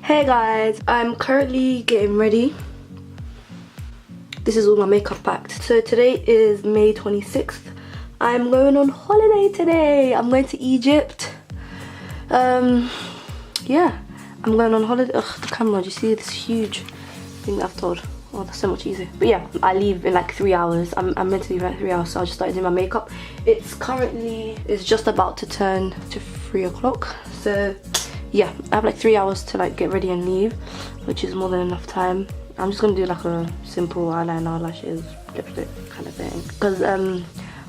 Hey guys, I'm currently getting ready. This is all my makeup packed. So today is May 26th. I'm going on holiday today. I'm going to Egypt. Yeah, I'm going on holiday. Ugh, the camera, do you see this huge thing that I've told? Oh, that's so much easier. But yeah, I leave in like 3 hours. I'm meant to leave in like 3 hours, so I just started doing my makeup. It's just about to turn to 3 o'clock. So yeah, I have like 3 hours to like get ready and leave, which is more than enough time. I'm just gonna do like a simple eyeliner, lashes, lipstick kind of thing. Because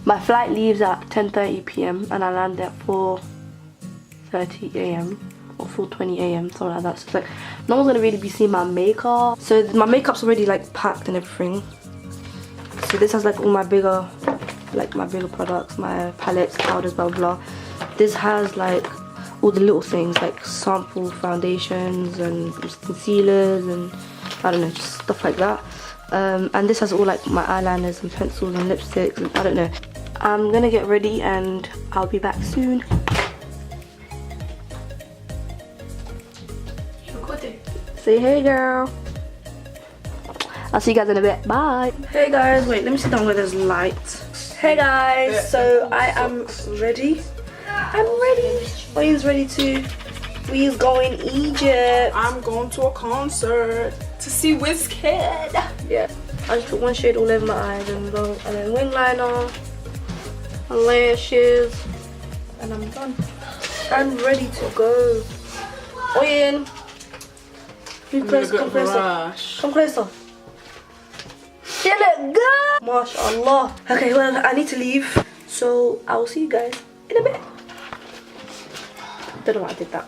my flight leaves at 10:30 p.m. and I land at 4:30 a.m. or 4:20 a.m. something like that. So it's like no one's gonna really be seeing my makeup. So my makeup's already like packed and everything. So this has like all my bigger products, my palettes, powders, blah blah blah. This has like all the little things like sample foundations and just concealers and I don't know, just stuff like that. And this has all like my eyeliners and pencils and lipsticks and I don't know. I'm gonna get ready and I'll be back soon. Say hey girl. I'll see you guys in a bit. Bye. Hey guys, wait, let me sit down where there's light. Hey guys, so I am ready. I'm ready. Wayne's ready too. We's going Egypt. I'm going to a concert to see Wizkid. Yeah. I just put one shade all over my eyes and then wing liner, and lashes, and I'm done. I'm ready to go. Wayne, come closer. Come closer. You look good. MashaAllah. Okay, well I need to leave, so I will see you guys in a bit. Don't know why I did that.